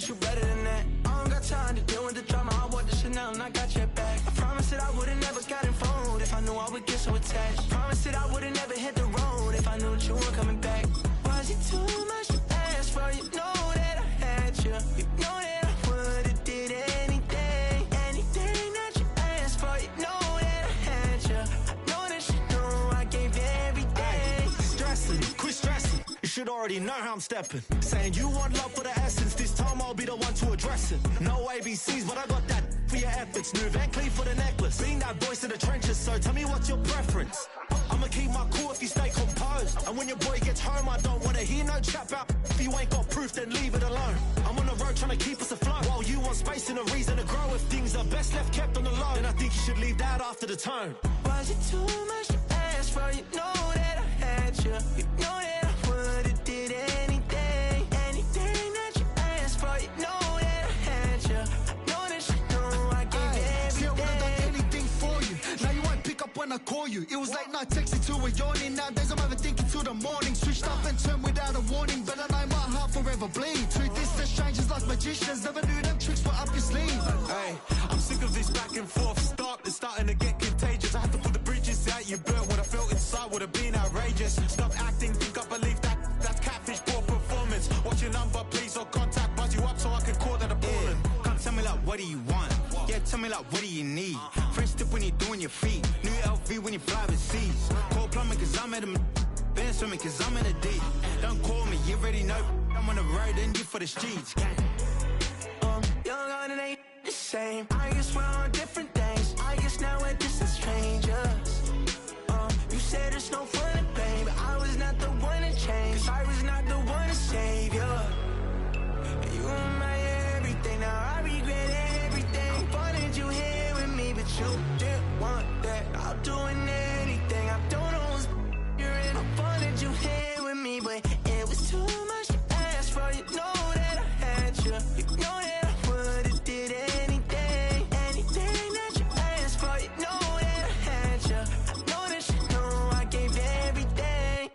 you better than that. I don't got time to deal with the drama. I want the Chanel and I got your back. I promise that I would've never gotten phone if I knew I would get so attached. I promise that I would've never hit the road if I knew that you weren't coming back. Was it too much to ask for? You know that I had you. You know that I would've did anything, anything that you asked for. You know that I had you. I know that you know I gave everything. Stressing, quit stressing. You should already know how I'm stepping. Saying you want love for the essence. This time I'll be the one to address it. No ABCs, but I got that for your efforts. New Van Cleef for the necklace. Being that voice in the trenches, so tell me what's your preference. I'ma keep my cool if you stay composed. And when your boy gets home, I don't wanna hear no chat about. If you ain't got proof, then leave it alone. I'm on the road trying to keep us afloat. While you want space and a reason to grow. If things are best left kept on the low, then I think you should leave that after the tone. Was it too much to ask for? You know that I had you. You know that I would've did anything, anything that you asked for. You know that I had you. I know that you know I gave everything. See, I would've done anything for you. Now you won't pick up when I call you. It was late night texting to a yawning. Nowadays I'm overthinking till the morning. Switched up and turned without a warning, but I know my heart forever bleed. Truth is, the strangers like magicians. Never knew them tricks were up your sleeve. Hey, I'm sick of this back and forth. Stop, it's starting to get contagious. I had to put the bridges out you built. What I felt inside would have been outrageous. Stop acting, think I believe that. That's catfish, poor performance. Watch your number, please, or contact. Buzz you up so I can call that appalling. Come tell me like, what do you want? Yeah, tell me like, what do you need? French tip when you're doing your feet. New LV when you fly overseas. Call plumbing cause I'm at a band swimming cause I'm in a deep. Don't call me, you already know. I'm on the road and you for the streets. Young on it ain't the same. I guess we're on different things. I guess now we're distant strangers. You said it's no fun to blame, but I was not the one to change. Cause I was not the one to save you. You were my everything, now I regret everything. I wanted you here with me, but you didn't want that. I'm doing anything, I don't know what's you're in. I wanted you here with me, but it was too much to ask for. You know that I had you. You know that I would've did anything, anything that you asked for. You know that I had you. I know that you know I gave everything.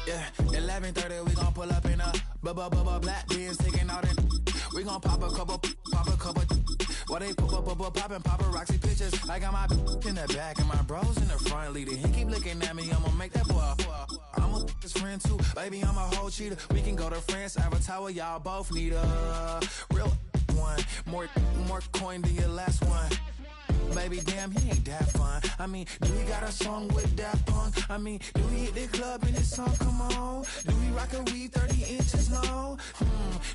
Yeah, 11:30, we gon' pull up in a black beans, taking out it. We gon' pop a couple. While they poppin' paparazzi pictures. I got my in the back and my bros in the front leader. He keep looking at me, I'ma make that boy. I'm a his friend too, baby, I'm a whole cheater. We can go to France, Avatar, y'all both need a real one. More coin than your last one. Baby, damn, he ain't that fun. I mean, do we got a song with that punk? I mean, do we hit the club in this song? Come on. Do we rock a weed 30 inches long?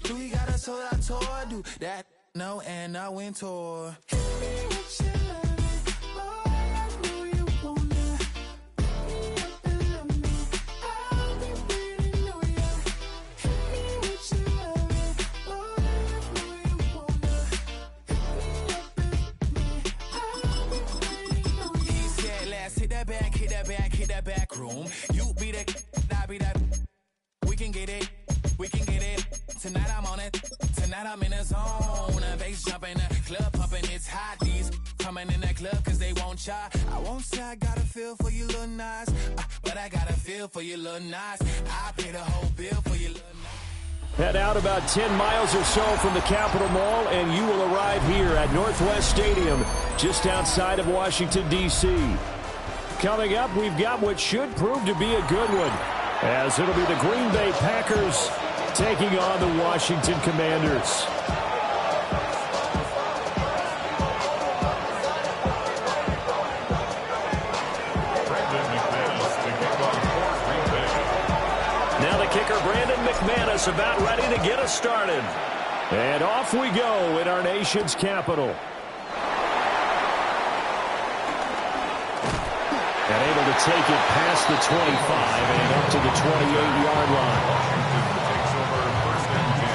Do we got a sold out tour? Do that? No, and I went tour. Hit that back room. You be that, I be that. We can get it. Tonight I'm on it. Tonight I'm in a zone. A bass jumping, a club pumping. It's hot. These coming in that club cause they won't try. I won't say I got a feel for you little nice, but I got a feel for you little nice. I pay the whole bill for you little nice. Head out about 10 miles or so from the Capitol Mall, and you will arrive here at Northwest Stadium, just outside of Washington, D.C. Coming up, we've got what should prove to be a good one, as it'll be the Green Bay Packers taking on the Washington Commanders. Now the kicker, Brandon McManus, about ready to get us started. And off we go in our nation's capital. And able to take it past the 25 and up to the 28-yard line. Washington takes over first and 10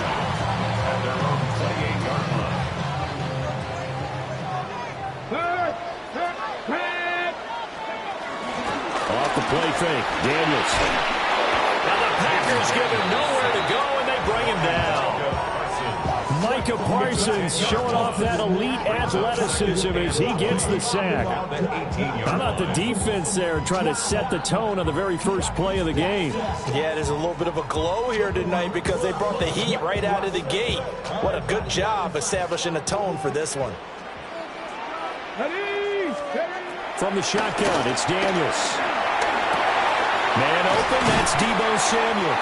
at their own 28-yard line. play fake. Daniels. Now the Packers give him nowhere to go, and they bring him down. Micah Parsons showing off that elite athleticism as he gets the sack. How about the defense there trying to set the tone on the very first play of the game? Yeah, there's a little bit of a glow here tonight because they brought the heat right out of the gate. What a good job establishing a tone for this one. From the shotgun, it's Daniels. Man open, that's Deebo Samuel.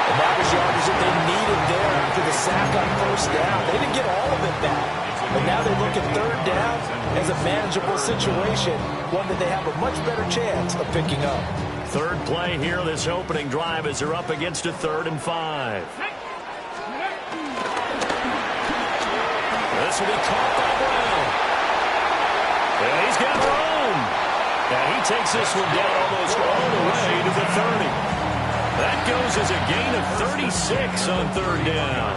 And that was yardage that they needed there after the sack on first down. They didn't get all of it back. But now they look at third down as a manageable situation, one that they have a much better chance of picking up. Third play here, this opening drive, as they're up against a 3rd and 5. This will be caught by Brown. And he's got room. And he takes this one down almost all the way to the 30. That goes as a gain of 36 on 3rd down.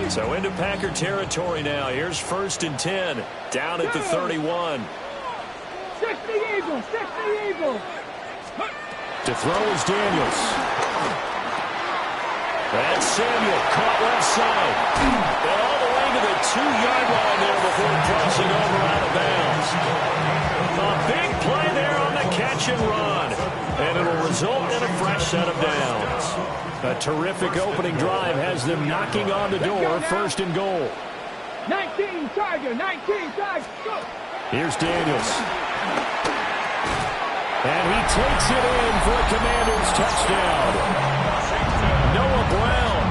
So into Packer territory now. Here's 1st and 10, down at the 31. To throw is Daniels. That's Samuel, caught left side. And all the way to the 2-yard line there before crossing over out of bounds. A big play there on the catch and run. And it'll result in a fresh set of downs. A terrific opening drive has them knocking on the door, 1st and goal. 19 Tiger, go! Here's Daniels. And he takes it in for a Commanders touchdown. Noah Brown,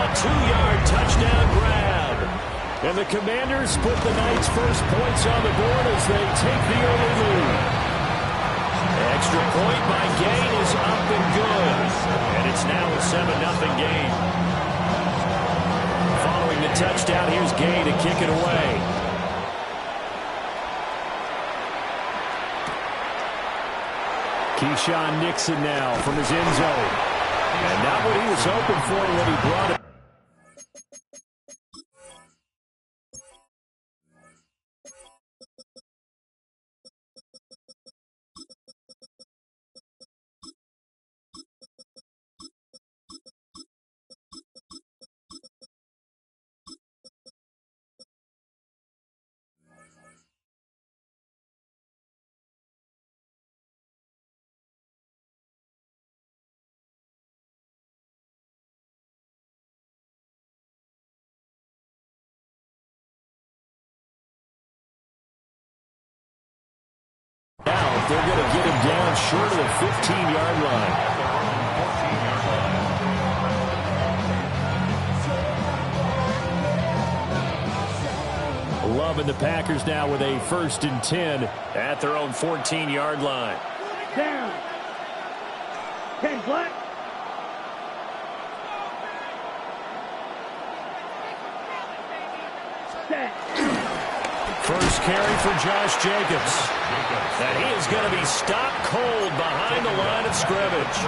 a 2-yard touchdown grab. And the Commanders put the Knights' first points on the board as they take the early lead. Extra point by Gain is up and good. And it's now a 7-0 game. Following the touchdown, here's Gain to kick it away. Keyshawn Nixon now from his end zone. And not what he was hoping for when he brought it. Now, they're going to get him down short of the 15-yard line. Loving the Packers now with a 1st and 10 at their own 14-yard line. Down. 10 black. Set. First carry for Josh Jacobs. And he is going to be stopped cold behind the line of scrimmage.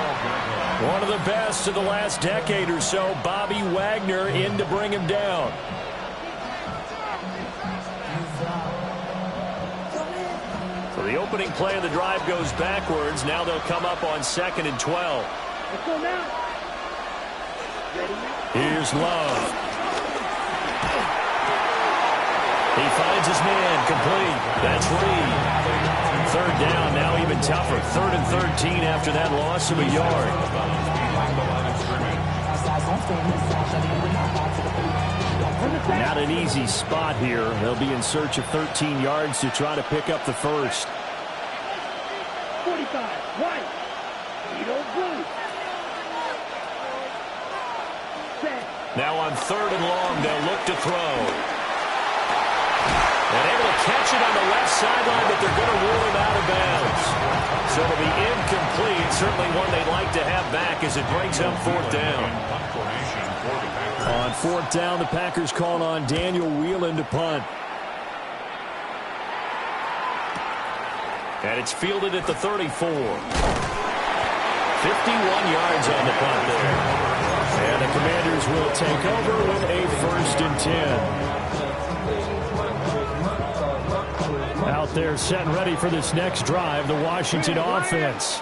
One of the best of the last decade or so, Bobby Wagner in to bring him down. So the opening play of the drive goes backwards. Now they'll come up on 2nd and 12. Let's go now. Here's Love. He finds his man, complete. That's Reed. 3rd down, now even tougher. 3rd and 13 after that loss of a yard. Not an easy spot here. They'll be in search of 13 yards to try to pick up the first. 45, white. Blue. Set. Now on 3rd and long, they'll look to throw. And able to catch it on the left sideline, but they're going to rule him out of bounds. So it'll be incomplete. Certainly one they'd like to have back as it brings up 4th down. On 4th down, the Packers call on Daniel Whelan to punt. And it's fielded at the 34. 51 yards on the punt there. And the Commanders will take over with a 1st and 10. Out They're set and ready for this next drive, the Washington offense.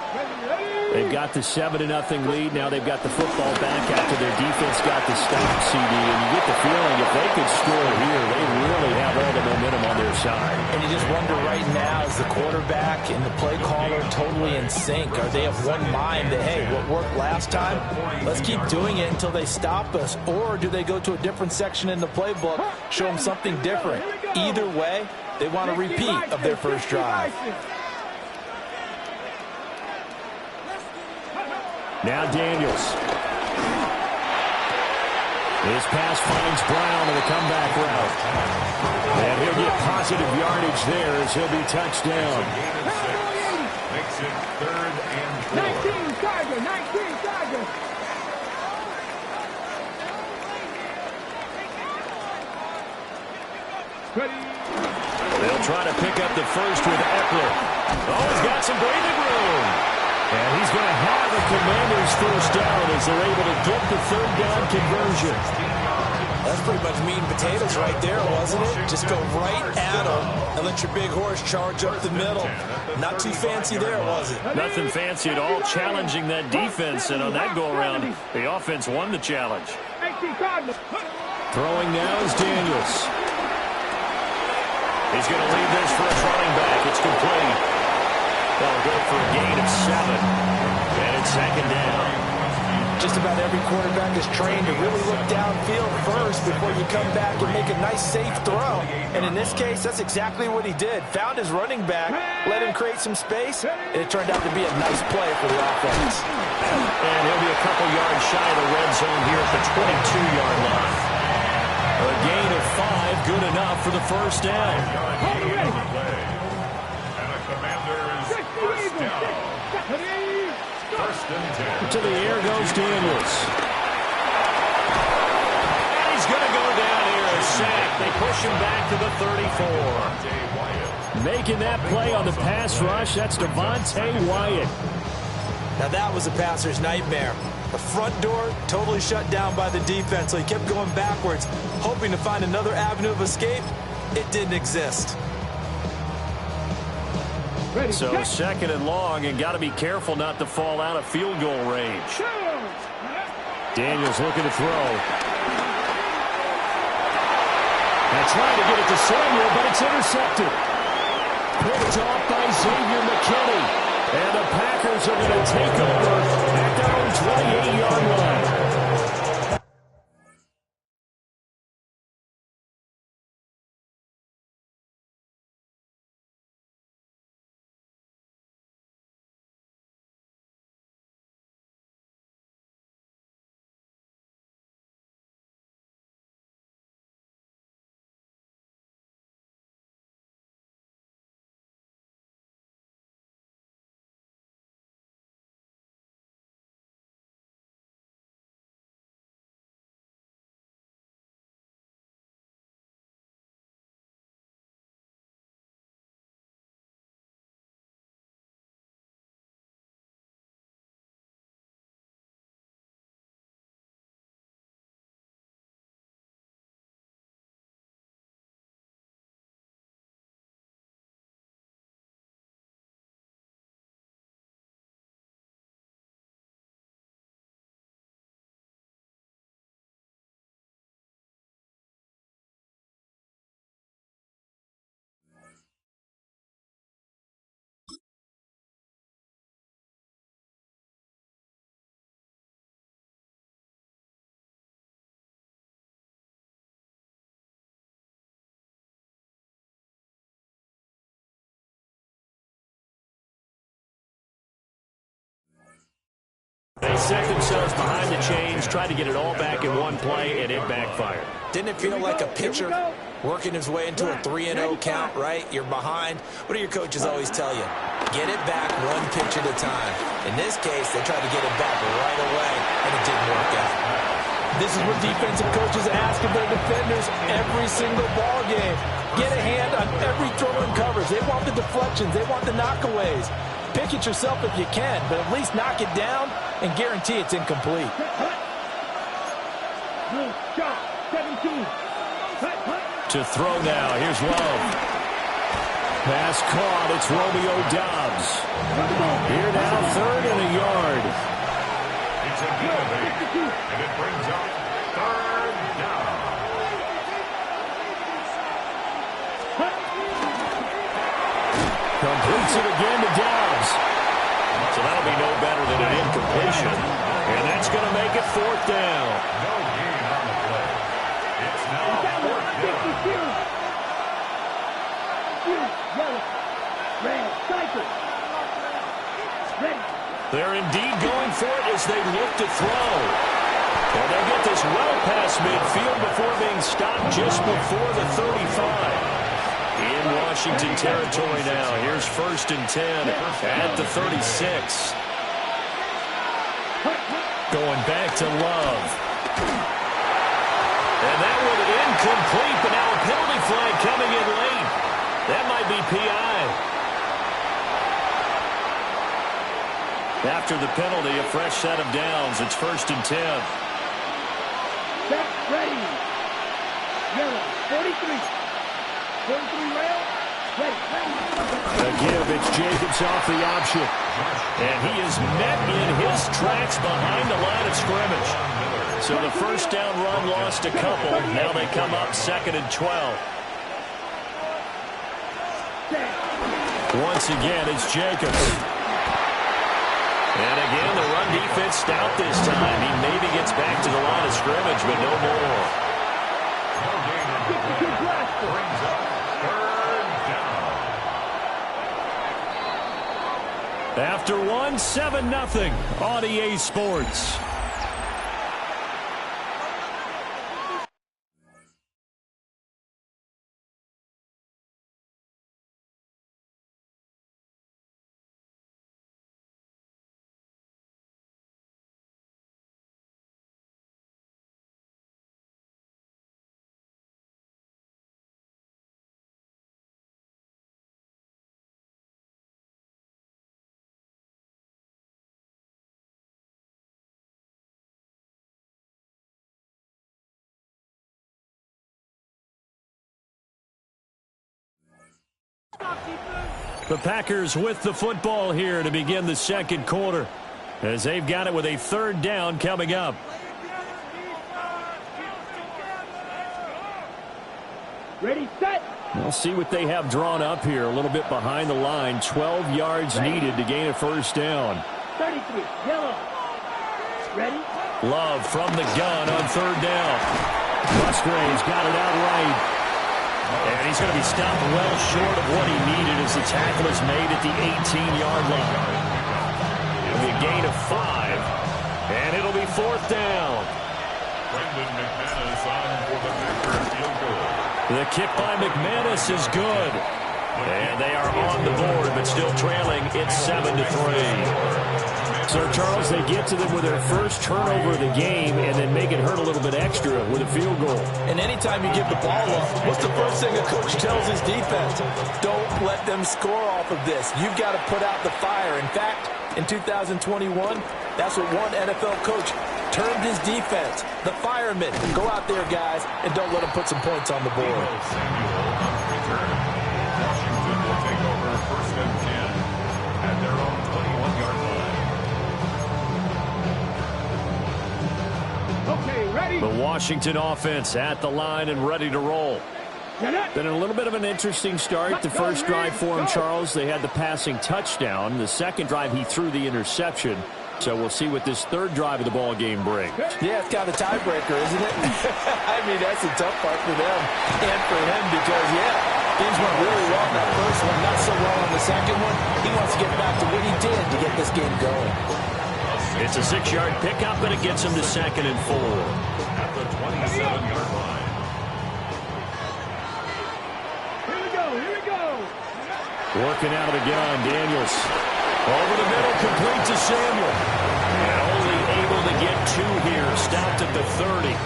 They've got the 7-0 lead. Now they've got the football back after their defense got the stop, CD. And you get the feeling if they could score here, they really have all the momentum on their side. And you just wonder right now, is the quarterback and the play caller totally in sync? Are they of one mind that, hey, what worked last time, let's keep doing it until they stop us? Or do they go to a different section in the playbook, show them something different? Either way, they want a repeat of their first drive. Now Daniels. His pass finds Brown on the comeback route. And he'll get positive yardage there as he'll be touched down. Makes it 3rd and 4. 19 Tiger, 19 Tiger. They'll try to pick up the first with Eckler. Oh, he's got some breathing room. And he's going to have a Commanders first down as they're able to get the 3rd down conversion. That's pretty much meat and potatoes right there, wasn't it? Just go right at them and let your big horse charge up the middle. Not too fancy there, was it? Nothing fancy at all, challenging that defense. And on that go-around, the offense won the challenge. Throwing now is Daniels. He's going to leave this for his running back. It's complete. They'll go for a gain of 7. And it's 2nd down. Just about every quarterback is trained to really look downfield first before you come back and make a nice, safe throw. And in this case, that's exactly what he did. Found his running back, let him create some space, and it turned out to be a nice play for the offense. And he'll be a couple yards shy of the red zone here at the 22-yard line. A gain of 5, good enough for the first down. To the air goes Daniels. And he's going to go down here, a sack. They push him back to the 34. Making that play on the pass rush, that's Devontae Wyatt. Now that was a passer's nightmare. The front door totally shut down by the defense, so he kept going backwards, hoping to find another avenue of escape. It didn't exist. So 2nd and long, and got to be careful not to fall out of field goal range. Daniels looking to throw. And trying to get it to Samuel, but it's intercepted. Picked off by Xavier McKinney. And the Packers are going to take over at their own 28-yard line. They set themselves behind the chains, tried to get it all back in one play, and it backfired. Didn't it feel like a pitcher working his way into a 3-0 count, right? You're behind. What do your coaches always tell you? Get it back one pitch at a time. In this case, they tried to get it back right away, and it didn't work out. This is what defensive coaches ask of their defenders every single ball game. Get a hand on every throw and coverage. They want the deflections. They want the knockaways. Pick it yourself if you can, but at least knock it down and guarantee it's incomplete. To throw now, here's Love. Pass caught. It's Romeo Doubs. Here now, 3rd and a yard. It's a gain of 8, and it brings up 3rd down. Completes it again to Doubs. So that'll be no better than an incompletion. And that's going to make it 4th down. No gain on the play. It's now 4th down. They're indeed going for it as they look to throw. And they'll get this well past midfield before being stopped just before the 35. In Washington territory now. Here's 1st and 10 at the 36. Going back to Love. And that one incomplete, but now a penalty flag coming in late. That might be PI. After the penalty, a fresh set of downs. It's 1st and 10. Set, ready. Yellow, 43. 43 rail, ready. The give, it's Jacobs off the option. And he is met in his tracks behind the line of scrimmage. So the first down run lost a couple. Now they come up 2nd and 12. Once again, it's Jacobs. And again, the run defense stout this time. He maybe gets back to the line of scrimmage, but no more. Brings up 3rd down. After 1, 7-0 on EA Sports. The Packers with the football here to begin the 2nd quarter, as they've got it with a 3rd down coming up. Ready, set. We'll see what they have drawn up here. A little bit behind the line. 12 yards needed to gain a 1st down. 33, yellow. Ready. Love from the gun on 3rd down. Musgrave's got it outright. And he's going to be stopped well short of what he needed as the tackle is made at the 18-yard line. It'll be a gain of 5, and it'll be 4th down. Brendan McManus on for the Packers field goal. The kick by McManus is good. And they are on the board, but still trailing. It's 7-3. Sir Charles, they get to them with their first turnover of the game and then make it hurt a little bit extra with a field goal. And anytime you give the ball up, what's the first thing a coach tells his defense? Don't let them score off of this. You've got to put out the fire. In fact, in 2021, that's what one NFL coach termed his defense, the firemen. Go out there, guys, and don't let them put some points on the board. Washington will take over 1st and 10 at their own 21-yard line. Okay, ready. The Washington offense at the line and ready to roll. Been a little bit of an interesting start. The first drive for him, Charles, they had the passing touchdown. The second drive, he threw the interception. So we'll see what this 3rd drive of the ball game brings. Yeah, it's kind of a tiebreaker, isn't it? I mean, that's the tough part for them and for him because, things went really well in that first one, not so well on the second one. He wants to get back to what he did to get this game going. It's a 6-yard pickup, and it gets him to 2nd and 4. At the 27-yard line. Here we go. Working out of the gun, Daniels. Over the middle, complete to Samuel. And only able to get 2 here. Stopped at the 30.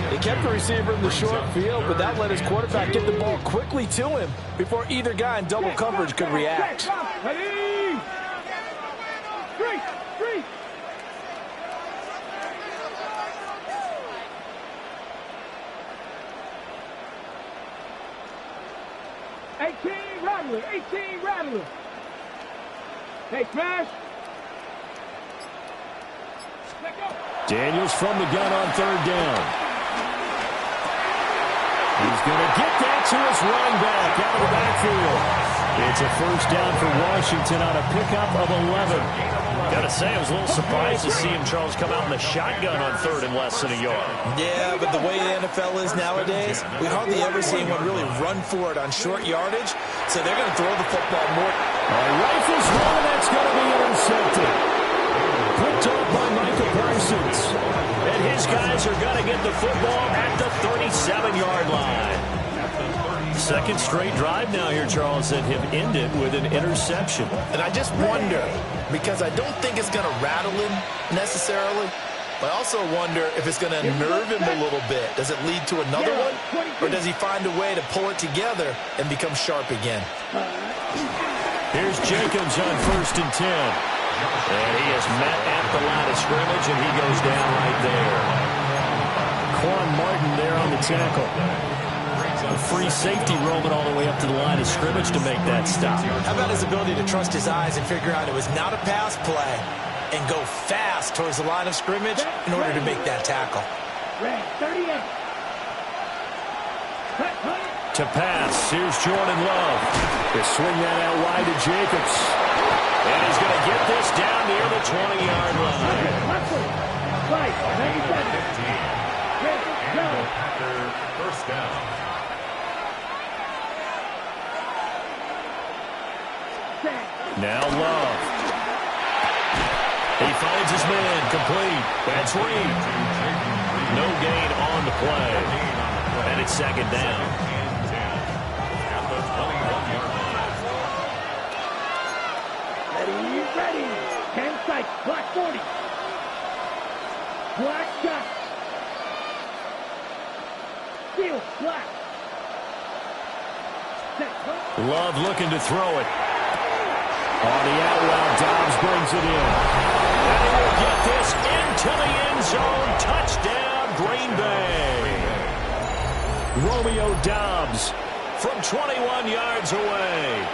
He kept the receiver in the short field, but that let his quarterback get the ball quickly to him before either guy in double coverage could react. Ready. 3. 18, Rattler. 18, Rattler. Hey, Smash. Daniels from the gun on third down. He's going to get that to his running back out of the backfield. It's a first down for Washington on a pickup of 11. Gotta say, I was a little surprised to see him, Charles, come out in the shotgun on third and less than a yard. Yeah, but the way the NFL is nowadays, we hardly ever see anyone really run for it on short yardage, so they're going to throw the football more. Rifles one, that's going to be intercepted. Picked up by Michael Parsons. And his guys are going to get the football at the 37-yard line. Second straight drive now here, Charles, that have ended with an interception. And I just wonder, because I don't think it's going to rattle him necessarily, but I also wonder if it's going to nerve him a little bit. Does it lead to another one? Or does he find a way to pull it together and become sharp again? Here's Jacobs on 1st and 10. And he is met at the line of scrimmage, and he goes down right there. Quan Martin there on the tackle. A free safety roaming all the way up to the line of scrimmage to make that stop. How about his ability to trust his eyes and figure out it was not a pass play and go fast towards the line of scrimmage in order to make that tackle? To pass, here's Jordan Love. They swing that out wide to Jacobs. And he's going to get this down near the 20-yard line. First down. Now Love. He finds his man, complete. That's Reed. No gain on the play. And it's second down. Ready. 10 sights. Black 40. Black shot. Steal. Black. Love looking to throw it. On the out route, Dobbs brings it in. And he will get this into the end zone. Touchdown, Green Bay. Romeo Dobbs from 21 yards away.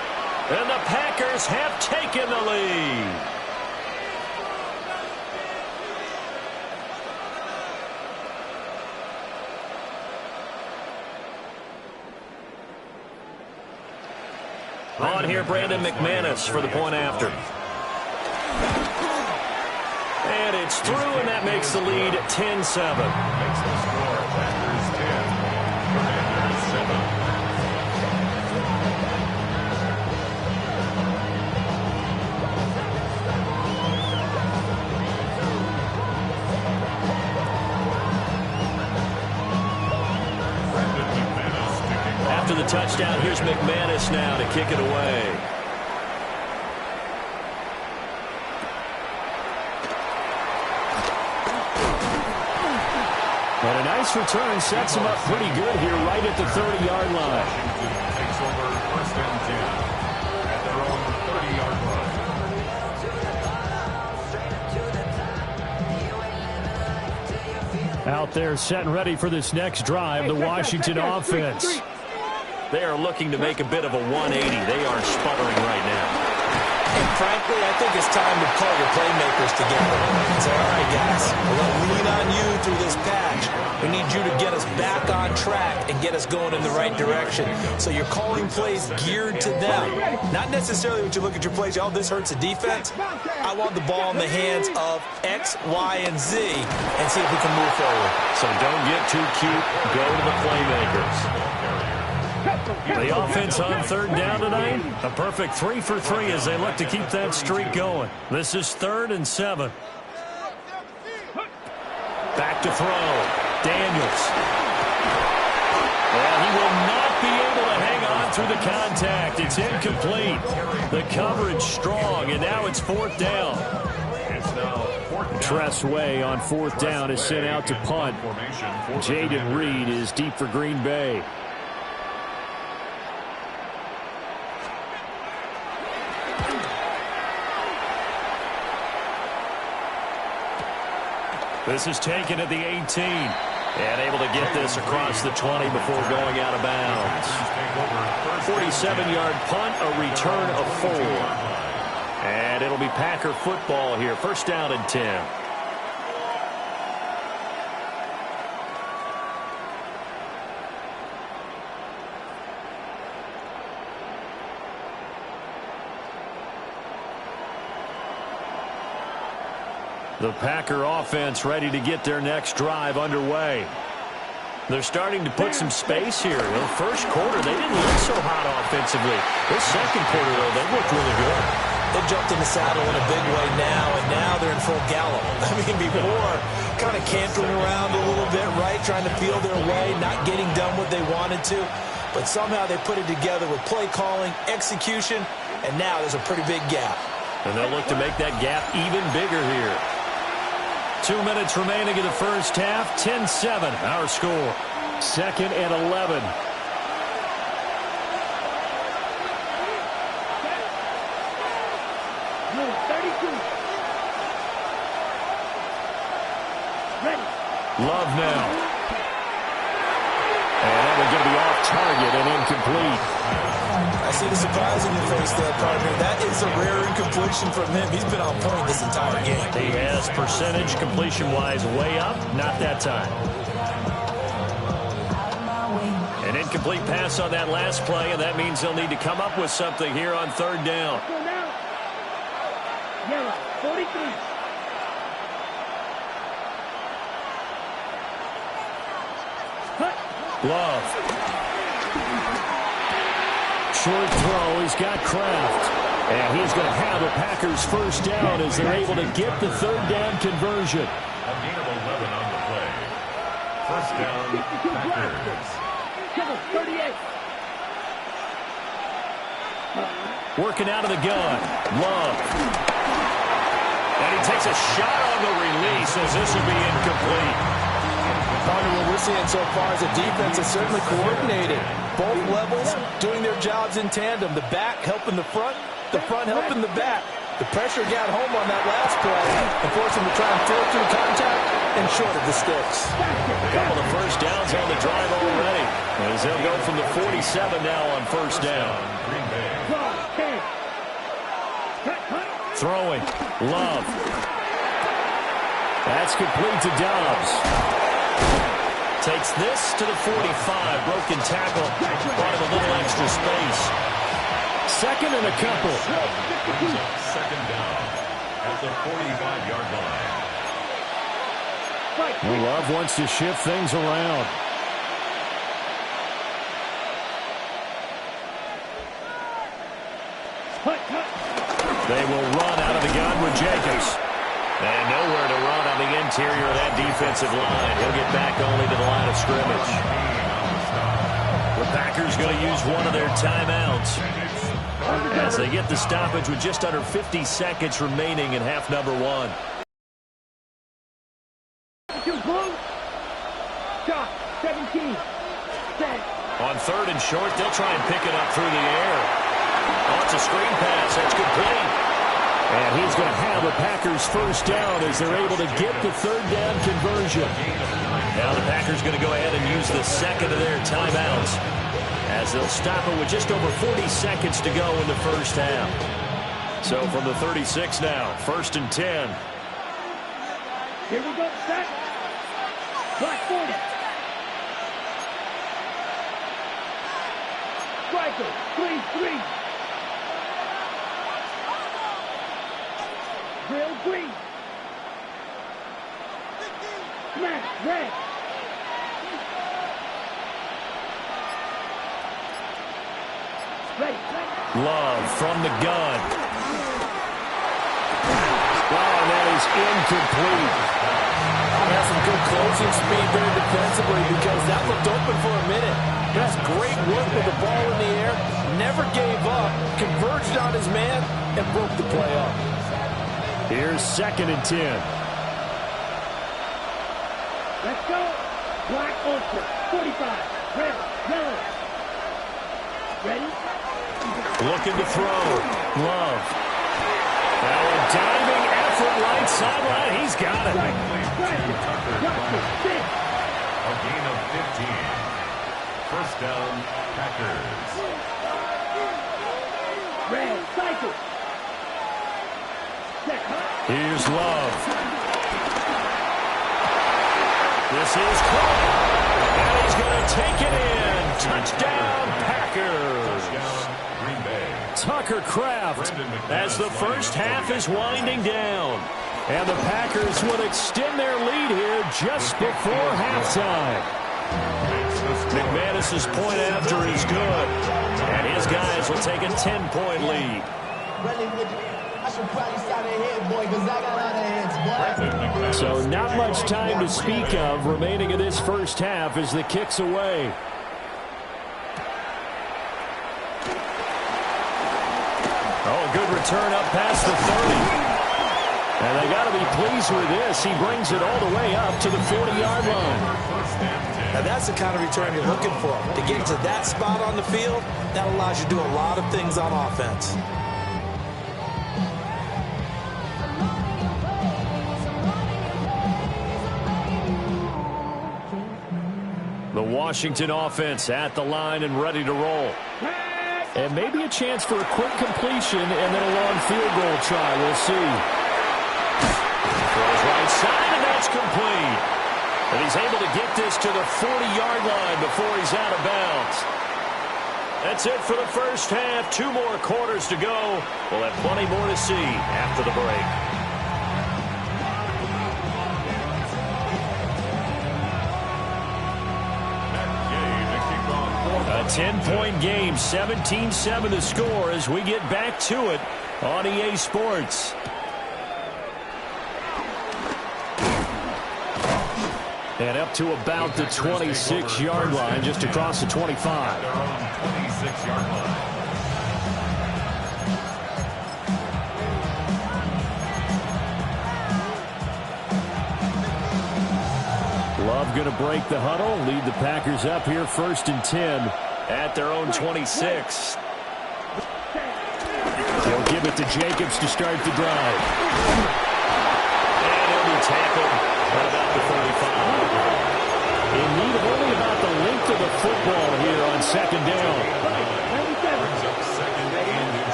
And the Packers have taken the lead. On here, Brandon McManus for the point after. And it's through, and that makes the lead 10-7. Makes the score Packers 10, Commanders 7. After the touchdown, here's McManus now to kick it away. And a nice return sets him up pretty good here right at the 30-yard line. Washington takes over 1st and 10 at their own 30-yard line. Out there set and ready for this next drive, the Washington offense. They are looking to make a bit of a 180. They are sputtering right now. And frankly, I think it's time to call your playmakers together and say, all right, guys, we're going to lean on you through this patch. We need you to get us back on track and get us going in the right direction. So you're calling plays geared to them. Not necessarily when you look at your plays, oh, this hurts the defense. I want the ball in the hands of X, Y, and Z and see if we can move forward. So don't get too cute. Go to the playmakers. The offense on third down tonight, a perfect 3 for 3 as they look to keep that streak going. This is 3rd and 7. Back to throw. Daniels. Well, he will not be able to hang on through the contact. It's incomplete. The coverage strong, and now it's 4th down. Tress Way on 4th down is sent out to punt. Jaden Reed is deep for Green Bay. This is taken at the 18. And able to get this across the 20 before going out of bounds. 47-yard punt, a return of 4. And it'll be Packer football here. First down and 10. The Packer offense ready to get their next drive underway. They're starting to put some space here. The first quarter, they didn't look so hot offensively. This second quarter, though, they looked really good. They jumped in the saddle in a big way now, and now they're in full gallop. I mean, before, kind of cantering around a little bit, right, trying to feel their way, not getting done what they wanted to. But somehow they put it together with play calling, execution, and now there's a pretty big gap. And they'll look to make that gap even bigger here. 2 minutes remaining in the first half. 10-7, our score. Second and 11. Love now. And that one going to be off target and incomplete. I see the surprise in your face there, partner. That is a rare incompletion from him. He's been on point this entire game. He has percentage completion-wise way up. Not that time. An incomplete pass on that last play, and that means they'll need to come up with something here on third down. Yellow, 43. Love. Short throw. He's got Kraft. And he's going to have the Packers first down as they're able to get the third down conversion. A gain of 11 on the play. First down, Packers. 38. Working out of the gun. Love. And he takes a shot on the release as this will be incomplete. Partner, what we're seeing so far is a defense that's certainly coordinated. Both levels doing their jobs in tandem. The back helping the front helping the back. The pressure got home on that last play and forced him to try and throw through contact and short of the sticks. A couple of first downs on the drive already. As they'll go from the 47 now on first down. Throwing. Love. That's complete to Dobbs. Takes this to the 45. Broken tackle. Brought him a little extra space. Second and a couple. Second down at the 45-yard line. Love wants to shift things around. They will run out of the gun with Jacobs. And nowhere to run on the interior of that defensive line. He'll get back only to the line of scrimmage. The Packers going to use one of their timeouts as they get the stoppage with just under 50 seconds remaining in half number 1. Shot, 17. On third and short, they'll try and pick it up through the air. Oh, it's a screen pass. That's complete. And he's going to have the Packers first down as they're able to get the third down conversion. Now the Packers going to go ahead and use the second of their timeouts as they'll stop it with just over 40 seconds to go in the first half. So from the 36 now, first and 10. Here we go, set. Black 40. Striker, 3-3. Drill green. Smash red. Ready. Love from the gun. Wow, that is incomplete. That's some good closing speed there defensively because that looked open for a minute. That's great work with the ball in the air. Never gave up. Converged on his man and broke the play up. Here's second and 10. Let's go. Black ultra, 45. Red, yellow. Ready? Looking to throw. Love. Now a diving effort right sideline. He's got it. A gain of 15. First down, Packers. Here's Love. This is caught. And he's going to take it in. Touchdown, Packers. Tucker Kraft as the first half is winding down. And the Packers will extend their lead here just before halftime. McManus's point after is good. And his guys will take a 10-point lead. So not much time to speak of remaining in this first half as the kick's away. Oh, a good return up past the 30. And they got to be pleased with this. He brings it all the way up to the 40-yard line. Now that's the kind of return you're looking for. To get to that spot on the field, that allows you to do a lot of things on offense. The Washington offense at the line and ready to roll. And maybe a chance for a quick completion and then a long field goal try. We'll see. Throws right side, and that's complete. And he's able to get this to the 40-yard line before he's out of bounds. That's it for the first half. 2 more quarters to go. We'll have plenty more to see after the break. A 10-point game, 17-7 the score as we get back to it on EA Sports. And up to about the 26-yard line, just across the 25. 26-yard line. Love going to break the huddle, lead the Packers up here 1st and 10 at their own 26. They'll give it to Jacobs to start the drive. And he'll be tackled at about the 35. In need of only about the length of the football here on 2nd down.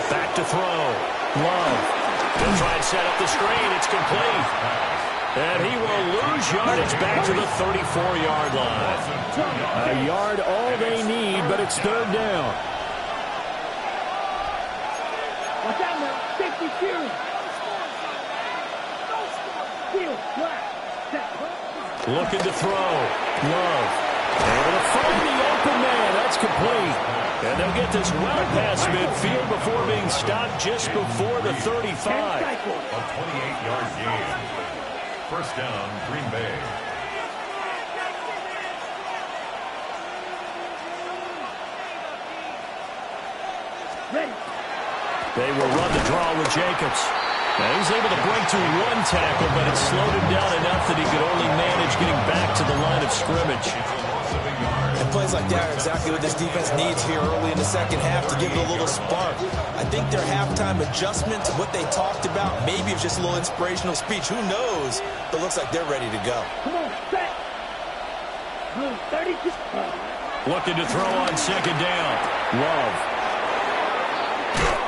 Back to throw. Love. They'll try and set up the screen. It's complete. And he will lose yardage back to the 34-yard line. A yard all they need, but it's 3rd down. Watch out now. Safety field. Field. Looking to throw. Love. Able to find the open man. That's complete. And they'll get this well past midfield before being stopped just before the 35. A 28-yard gain. 1st down, Green Bay. Ready. They will run the draw with Jacobs. Now he's able to break through 1 tackle, but it slowed him down enough that he could only manage getting back to the line of scrimmage. And plays like that are exactly what this defense needs here early in the 2nd half to give it a little spark. I think their halftime adjustment to what they talked about, maybe it's just a little inspirational speech. Who knows? But it looks like they're ready to go. Come on, set. 32. Looking to throw on 2nd down. Love.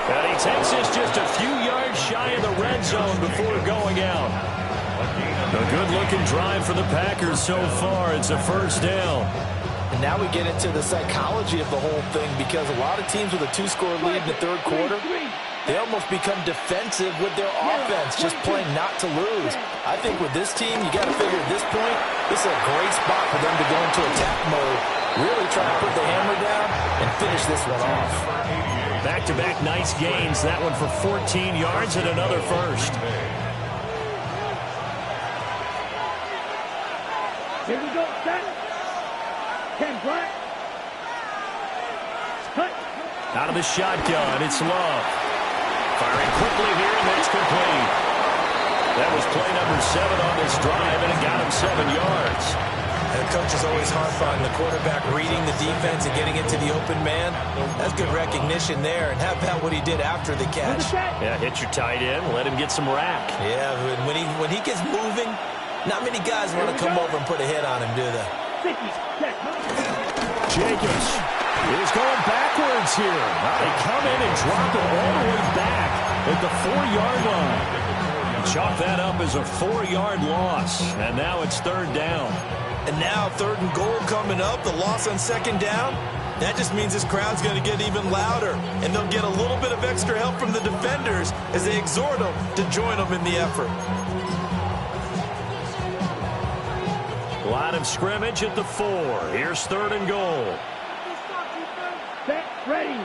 And he takes this just a few yards shy of the red zone before going out. A good-looking drive for the Packers so far. It's a 1st down. And now we get into the psychology of the whole thing because a lot of teams with a 2-score lead in the 3rd quarter, they almost become defensive with their offense, just playing not to lose. I think with this team, you got to figure at this point, this is a great spot for them to go into attack mode, really try to put the hammer down and finish this one off. Back-to-back nice gains. That one for 14 yards and another 1st. Here we go, set. 10 black. Cut. Out of the shotgun, it's Love. Firing quickly here, and that's complete. That was play number 7 on this drive, and it got him 7 yards. And the coach is always hard on the quarterback reading the defense and getting into the open man. That's good recognition there. And how about what he did after the catch? Yeah, hit your tight end, let him get some rack. Yeah, when he gets moving, not many guys want to come over and put a hit on him, do they? Jacobs is going backwards here. Now they come in and drop it all the way back at the 4-yard line. Chalk that up as a 4-yard loss, and now it's third down. And now 3rd and goal coming up, the loss on 2nd down. That just means this crowd's going to get even louder, and they'll get a little bit of extra help from the defenders as they exhort them to join them in the effort. Line of scrimmage at the 4. Here's 3rd and goal. Set, ready.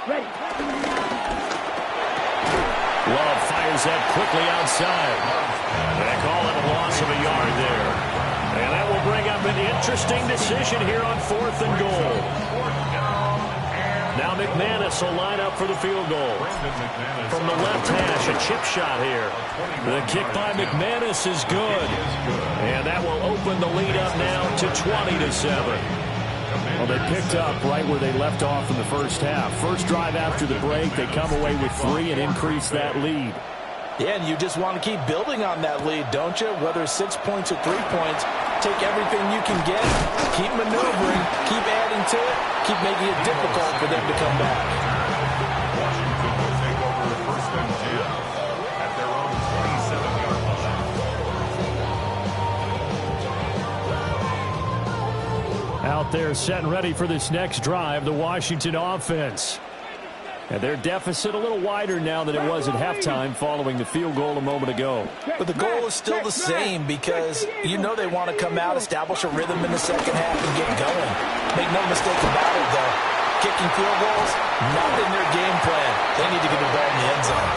Ready. Love fires that quickly outside. They call it a loss of a yard there. And that will bring up an interesting decision here on 4th and goal. Now McManus will line up for the field goal. From the left hash, a chip shot here. The kick by McManus is good. And that will open the lead up now to 20-7. Well, they picked up right where they left off in the first half. First drive after the break, they come away with 3 and increase that lead. Yeah, and you just want to keep building on that lead, don't you? Whether it's 6 points or 3 points, take everything you can get, keep maneuvering, keep adding to it, keep making it difficult for them to come back. Washington will take over the 1st and 10 at their own 27-yard line. Out there set and ready for this next drive, the Washington offense. And their deficit a little wider now than it was at halftime following the field goal a moment ago. But the goal is still the same because you know they want to come out, establish a rhythm in the second half, and get going. Make no mistake about it, though. Kicking field goals, not in their game plan. They need to get the ball in the end zone.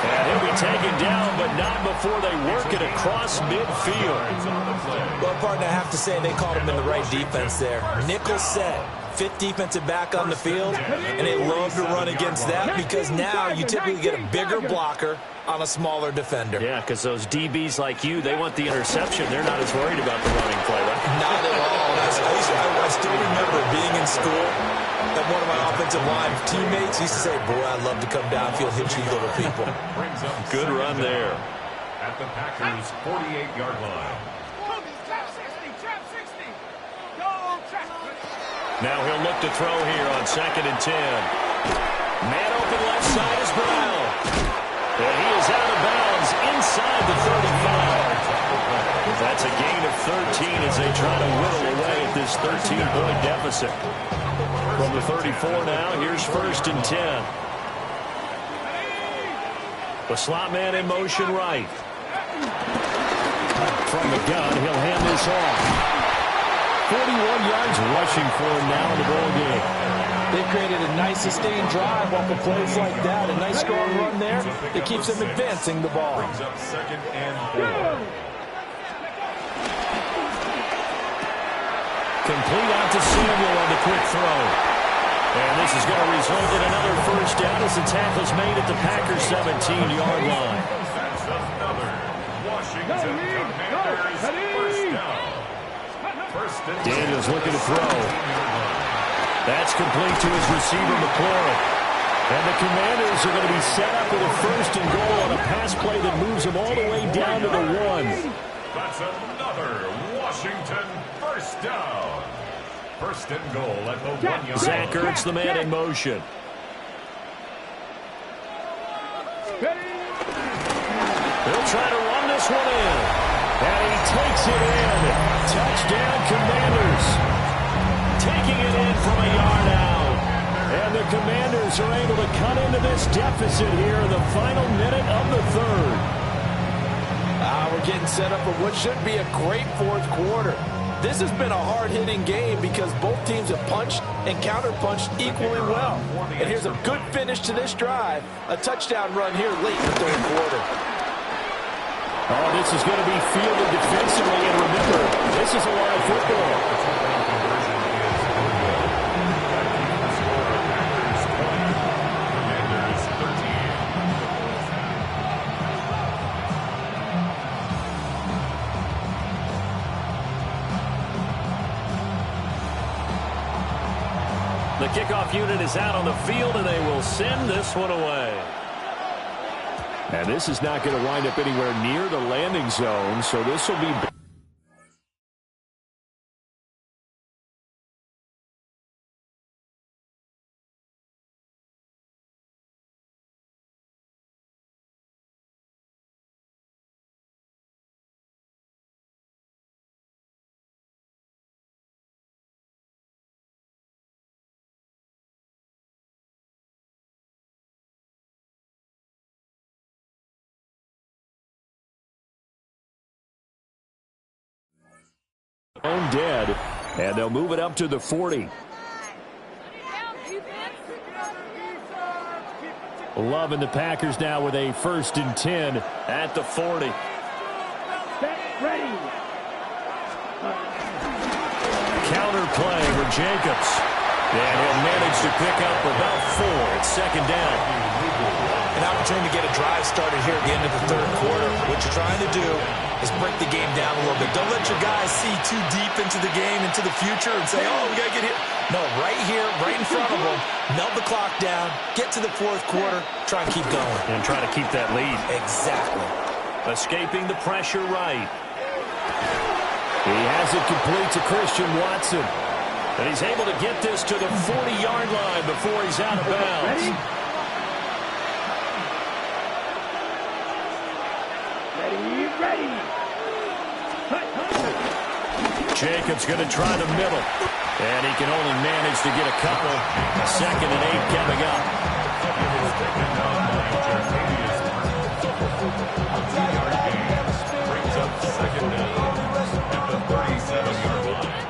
And he'll be taken down, but not before they work it across midfield. Well, partner, I have to say they caught him in the right defense there. Nickel set. 5th defensive back on the field, and they love to run against that because now you typically get a bigger blocker on a smaller defender. Yeah, because those DBs like you, they want the interception. They're not as worried about the running play, right? Not at all. I still remember being in school that one of my offensive line teammates used to say, boy, I'd love to come downfield, hit you little people. Good run there. At the Packers' 48-yard line. Now he'll look to throw here on 2nd and 10. Man open left side is Brown. And he is out of bounds inside the 35. That's a gain of 13 as they try to whittle away at this 13-point deficit. From the 34 now, here's 1st and 10. The slot man in motion right. From the gun, he'll hand this off. 41 yards rushing for him now in the ball game. They've created a nice sustained drive off of plays like that. A nice strong run there that keeps them advancing the ball. Brings up 2nd and 4. Complete out to Samuel on the quick throw. And this is going to result in another 1st down as the tackle's made at the Packers' 17-yard line. That's another Washington Commanders 1st down. Daniels looking to throw. That's complete to his receiver, McLaurin. And the Commanders are going to be set up with a 1st and goal on a pass play that moves them all the way down to the 1. That's another Washington 1st down. 1st and goal at the 1-yard line. Zach Ertz, the man in motion. He'll try to run this one in. And he takes it in. Touchdown, Commanders. Taking it in from a yard out. And the Commanders are able to cut into this deficit here in the final minute of the 3rd. We're getting set up for what should be a great 4th quarter. This has been a hard-hitting game because both teams have punched and counter-punched equally well. And here's a good finish to this drive. A touchdown run here late in the 3rd quarter. Oh, this is going to be fielded defensively, and remember, this is a live football. The kickoff unit is out on the field, and they will send this one away. And this is not going to wind up anywhere near the landing zone, so this will be dead, and they'll move it up to the 40. Loving the Packers now with a 1st and 10 at the 40. Ready. Counter play with Jacobs. And he'll manage to pick up about 4 at 2nd down. An opportunity to get a drive started here at the end of the 3rd quarter. What you're trying to do is break the game down a little bit. Don't let your guys see too deep into the game, into the future, and say, oh, we got to get here. No, right here, right in front of them, melt the clock down, get to the 4th quarter, try and keep going. And try to keep that lead. Exactly. Escaping the pressure right. He has it complete to Christian Watson. And he's able to get this to the 40-yard line before he's out of bounds. Ready. Jacobs going to try the middle. And he can only manage to get a couple. 2nd and 8 coming up. Brings up 2nd down at the 37-yard line.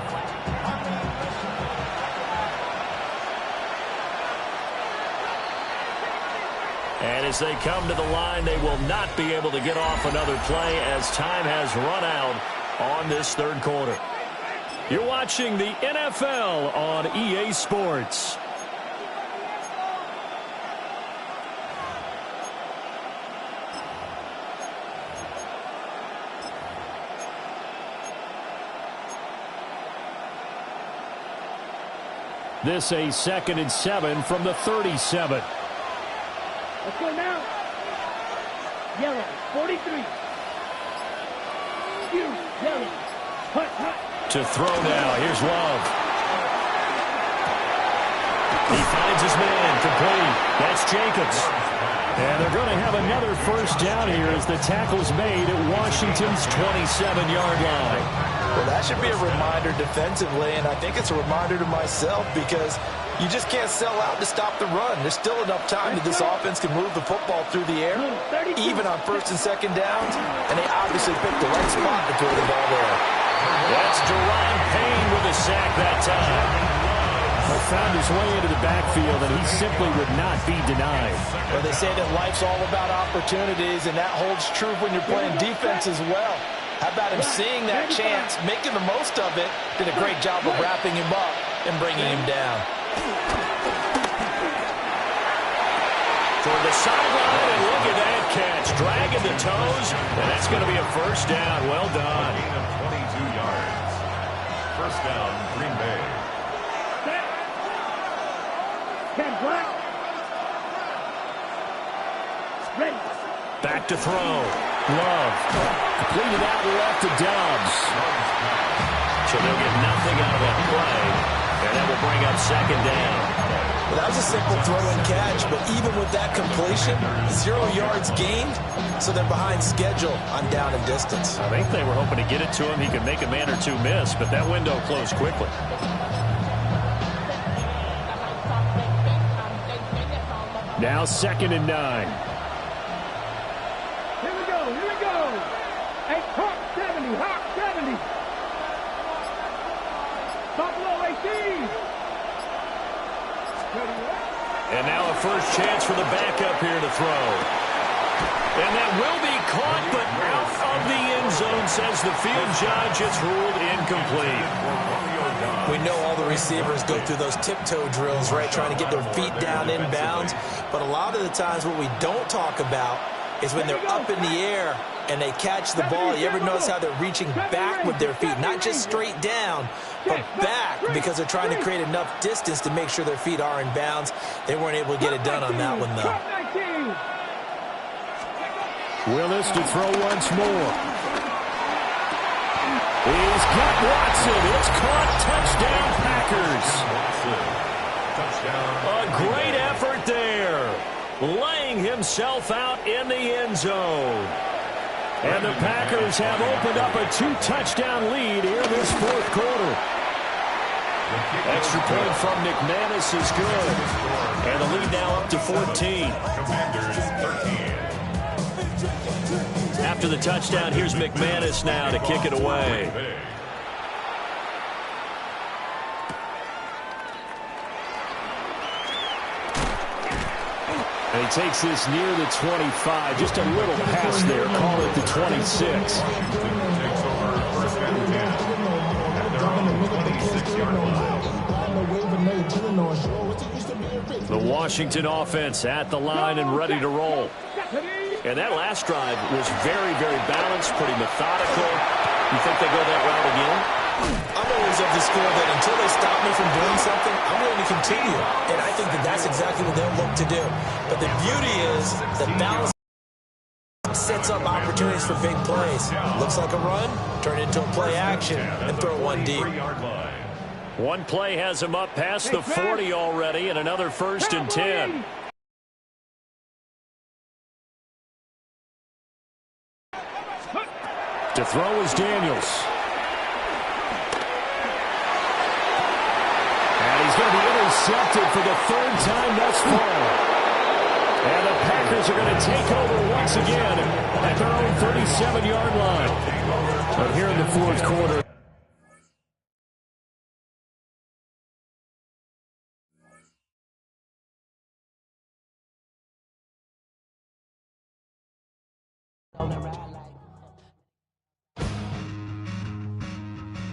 And as they come to the line, they will not be able to get off another play as time has run out on this 3rd quarter. You're watching the NFL on EA Sports. This a 2nd and 7 from the 37. Let's go now. Yellow, 43. Yellow. Hut. To throw now. Here's Love. He finds his man. Complete. That's Jacobs. And they're going to have another 1st down here as the tackle's made at Washington's 27-yard line. Well, that should be a reminder defensively, and I think it's a reminder to myself because you just can't sell out to stop the run. There's still enough time that this offense can move the football through the air, even on 1st and 2nd downs, and they obviously picked the right spot to throw the ball there. That's Deron Payne with a sack that time. He found his way into the backfield, and he simply would not be denied. Well, they say that life's all about opportunities, and that holds true when you're playing defense as well. How about him seeing that chance, making the most of it, did a great job of wrapping him up and bringing him down. Toward the sideline, and look at that catch. Dragging the toes, and that's going to be a 1st down. Well done. 22 yards. 1st down, Green Bay. Ken Black. Ready. Back to throw. Love. Completed out left to Dobbs. So they'll get nothing out of that play. And that will bring up 2nd down. Well, that was a simple throw and catch, but even with that completion, 0 yards gained, so they're behind schedule on down and distance. I think they were hoping to get it to him. He could make a man or two miss, but that window closed quickly. Now 2nd and 9. Here we go. Hey, Hawk 70. Buffalo 18. And now a 1st chance for the backup here to throw. And that will be caught, but out of the end zone, says the field judge. It's ruled incomplete. We know all the receivers go through those tiptoe drills, right, trying to get their feet down inbounds. But a lot of the times what we don't talk about is when they're up in the air and they catch the ball. You ever notice how they're reaching back with their feet, not just straight down, but back, because they're trying to create enough distance to make sure their feet are in bounds. They weren't able to get it done on that one, though. Willis to throw once more. He's got Watson. It's caught. Touchdown, Packers. A great effort there. Laying himself out in the end zone. And the Packers have opened up a 2-touchdown lead here in this 4th quarter. Extra point from McManus is good. And the lead now up to 14. Commanders 13. After the touchdown, here's McManus now to kick it away. And he takes this near the 25. Just a little pass there. Call it the 26. Takes over first and 10 at their own 26-yard line. The Washington offense at the line and ready to roll. And that last drive was very, very balanced, pretty methodical. You think they go that route again? I'm always of the school that until they stop me from doing something, I'm going to continue. And I think that that's exactly what they'll look to do. But the beauty is the balance sets up opportunities for big plays. Looks like a run, turn it into a play action, and throw one deep. One play has him up past the 40 already, and another 1st and 10. To throw is Daniels. And he's going to be intercepted for the 3rd time thus far. And the Packers are going to take over once again at their own 37-yard line. But here in the 4th quarter, on the ride.